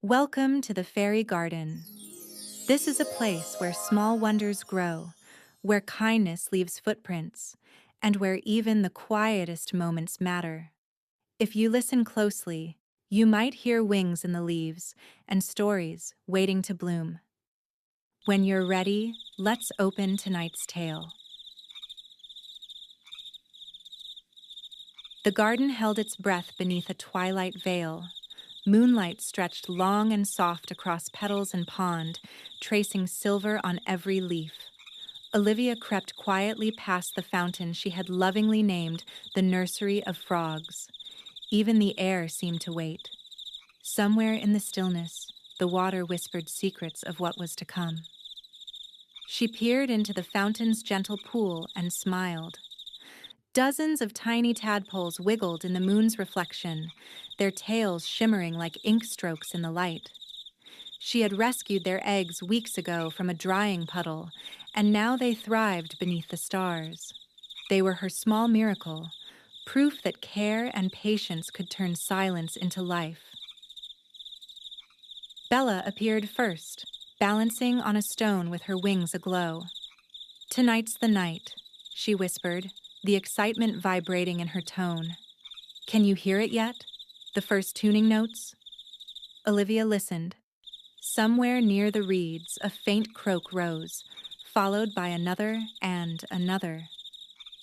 Welcome to the fairy garden. This is a place where small wonders grow, where kindness leaves footprints, and where even the quietest moments matter. If you listen closely, you might hear wings in the leaves and stories waiting to bloom. When you're ready, let's open tonight's tale. The garden held its breath beneath a twilight veil. Moonlight stretched long and soft across petals and pond, tracing silver on every leaf. Olivia crept quietly past the fountain she had lovingly named the Nursery of Frogs. Even the air seemed to wait. Somewhere in the stillness, the water whispered secrets of what was to come. She peered into the fountain's gentle pool and smiled. Dozens of tiny tadpoles wiggled in the moon's reflection, their tails shimmering like ink strokes in the light. She had rescued their eggs weeks ago from a drying puddle, and now they thrived beneath the stars. They were her small miracle, proof that care and patience could turn silence into life. Bella appeared first, balancing on a stone with her wings aglow. "Tonight's the night," she whispered, the excitement vibrating in her tone. "Can you hear it yet? The first tuning notes?" Olivia listened. Somewhere near the reeds, a faint croak rose, followed by another and another.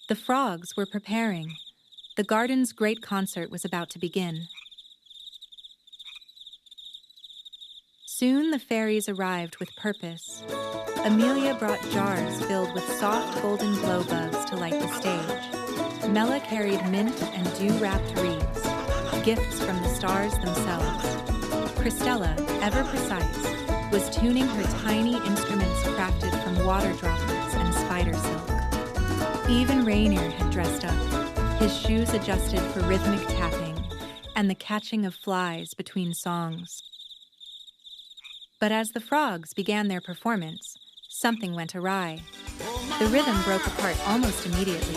The frogs were preparing. The garden's great concert was about to begin. Soon the fairies arrived with purpose. Amelia brought jars filled with soft golden glow bugs to light the stage. Mella carried mint and dew-wrapped wreaths, gifts from the stars themselves. Christella, ever precise, was tuning her tiny instruments crafted from water droplets and spider silk. Even Rainier had dressed up, his shoes adjusted for rhythmic tapping and the catching of flies between songs. But as the frogs began their performance, something went awry. The rhythm broke apart almost immediately.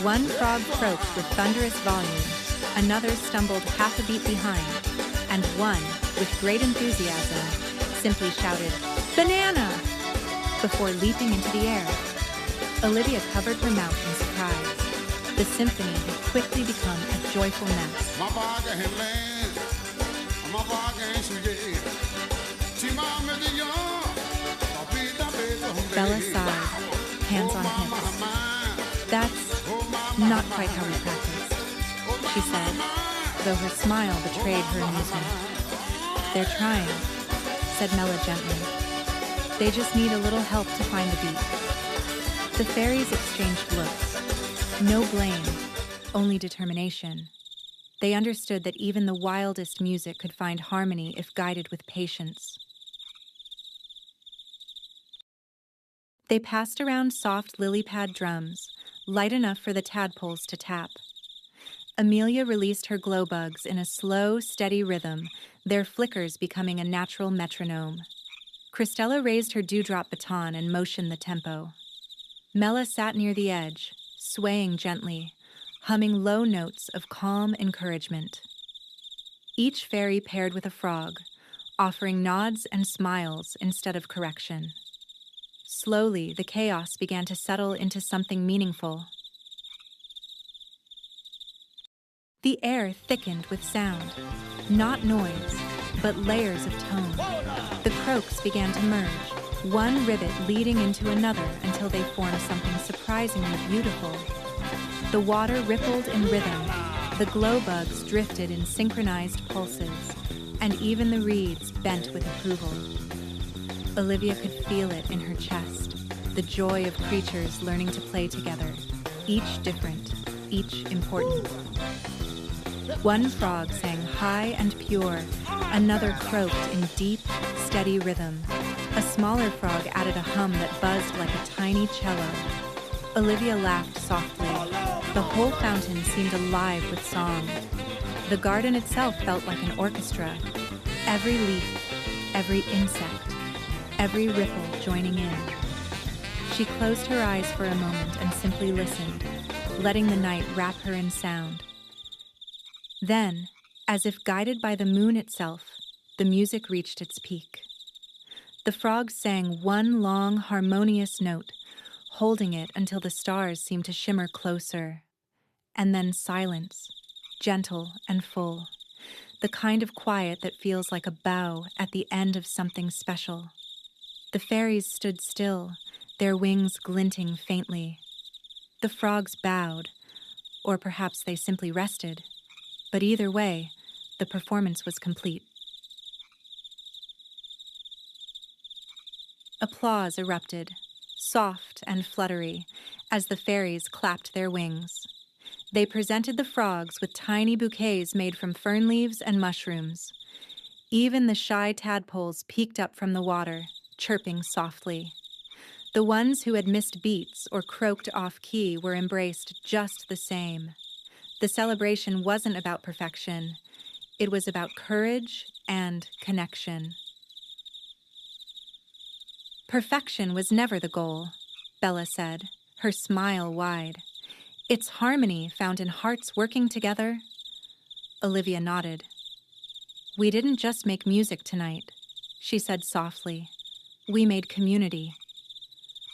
One frog croaked with thunderous volume, another stumbled half a beat behind, and one, with great enthusiasm, simply shouted, "Banana!" before leaping into the air. Olivia covered her mouth in surprise. The symphony had quickly become a joyful mess. Bella sighed, hands on hips. "That's not quite how we practiced," she said, though her smile betrayed her amusement. "They're trying," said Mella gently. "They just need a little help to find the beat." The fairies exchanged looks. No blame, only determination. They understood that even the wildest music could find harmony if guided with patience. They passed around soft lily pad drums, light enough for the tadpoles to tap. Amelia released her glow bugs in a slow, steady rhythm, their flickers becoming a natural metronome. Christella raised her dewdrop baton and motioned the tempo. Mella sat near the edge, swaying gently, humming low notes of calm encouragement. Each fairy paired with a frog, offering nods and smiles instead of correction. Slowly, the chaos began to settle into something meaningful. The air thickened with sound, not noise, but layers of tone. The croaks began to merge, one rivet leading into another until they formed something surprisingly beautiful. The water rippled in rhythm, the glow bugs drifted in synchronized pulses, and even the reeds bent with approval. Olivia could feel it in her chest, the joy of creatures learning to play together, each different, each important. One frog sang high and pure, another croaked in deep, steady rhythm. A smaller frog added a hum that buzzed like a tiny cello. Olivia laughed softly. The whole fountain seemed alive with song. The garden itself felt like an orchestra, every leaf, every insect, every ripple joining in. She closed her eyes for a moment and simply listened, letting the night wrap her in sound. Then, as if guided by the moon itself, the music reached its peak. The frogs sang one long, harmonious note, holding it until the stars seemed to shimmer closer. And then silence, gentle and full, the kind of quiet that feels like a bow at the end of something special. The fairies stood still, their wings glinting faintly. The frogs bowed, or perhaps they simply rested, but either way, the performance was complete. Applause erupted, soft and fluttery, as the fairies clapped their wings. They presented the frogs with tiny bouquets made from fern leaves and mushrooms. Even the shy tadpoles peeked up from the water, chirping softly. The ones who had missed beats or croaked off-key were embraced just the same. The celebration wasn't about perfection. It was about courage and connection. Perfection was never the goal, Bella said, her smile wide. It's harmony found in hearts working together. Olivia nodded. We didn't just make music tonight, she said softly. We made community.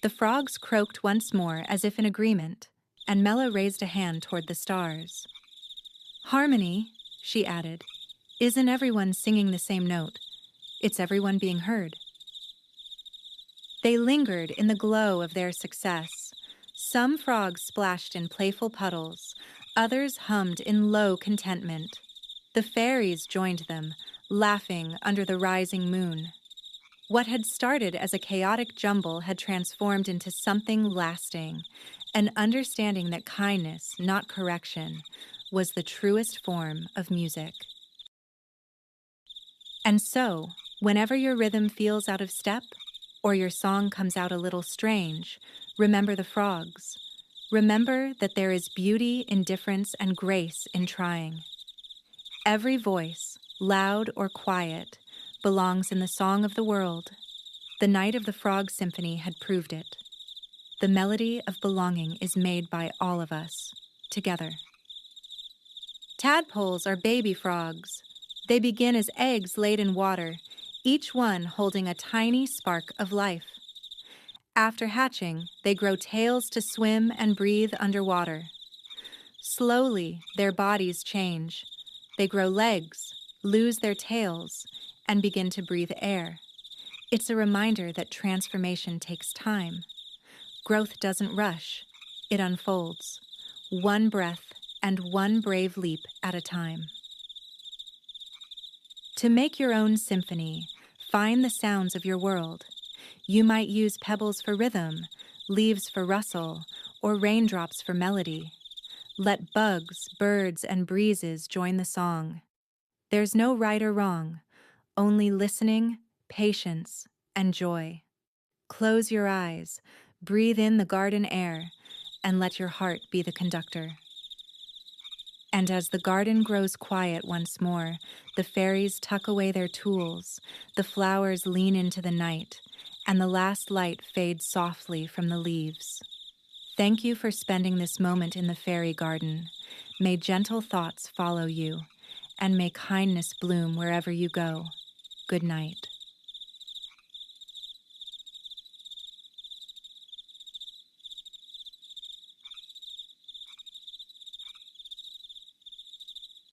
The frogs croaked once more as if in agreement, and Mella raised a hand toward the stars. Harmony, she added, isn't everyone singing the same note. It's everyone being heard. They lingered in the glow of their success. Some frogs splashed in playful puddles, others hummed in low contentment. The fairies joined them, laughing under the rising moon. What had started as a chaotic jumble had transformed into something lasting, an understanding that kindness, not correction, was the truest form of music. And so, whenever your rhythm feels out of step, or your song comes out a little strange, remember the frogs. Remember that there is beauty in difference and grace in trying. Every voice, loud or quiet, belongs in the song of the world. The night of the Frog Symphony had proved it. The melody of belonging is made by all of us, together. Tadpoles are baby frogs. They begin as eggs laid in water, each one holding a tiny spark of life. After hatching, they grow tails to swim and breathe underwater. Slowly, their bodies change. They grow legs, lose their tails, and begin to breathe air. It's a reminder that transformation takes time. Growth doesn't rush. It unfolds, one breath and one brave leap at a time. To make your own symphony, find the sounds of your world. You might use pebbles for rhythm, leaves for rustle, or raindrops for melody. Let bugs, birds, and breezes join the song. There's no right or wrong, only listening, patience, and joy. Close your eyes, breathe in the garden air, and let your heart be the conductor. And as the garden grows quiet once more, the fairies tuck away their tools, the flowers lean into the night, and the last light fades softly from the leaves. Thank you for spending this moment in the fairy garden. May gentle thoughts follow you, and may kindness bloom wherever you go. Good night.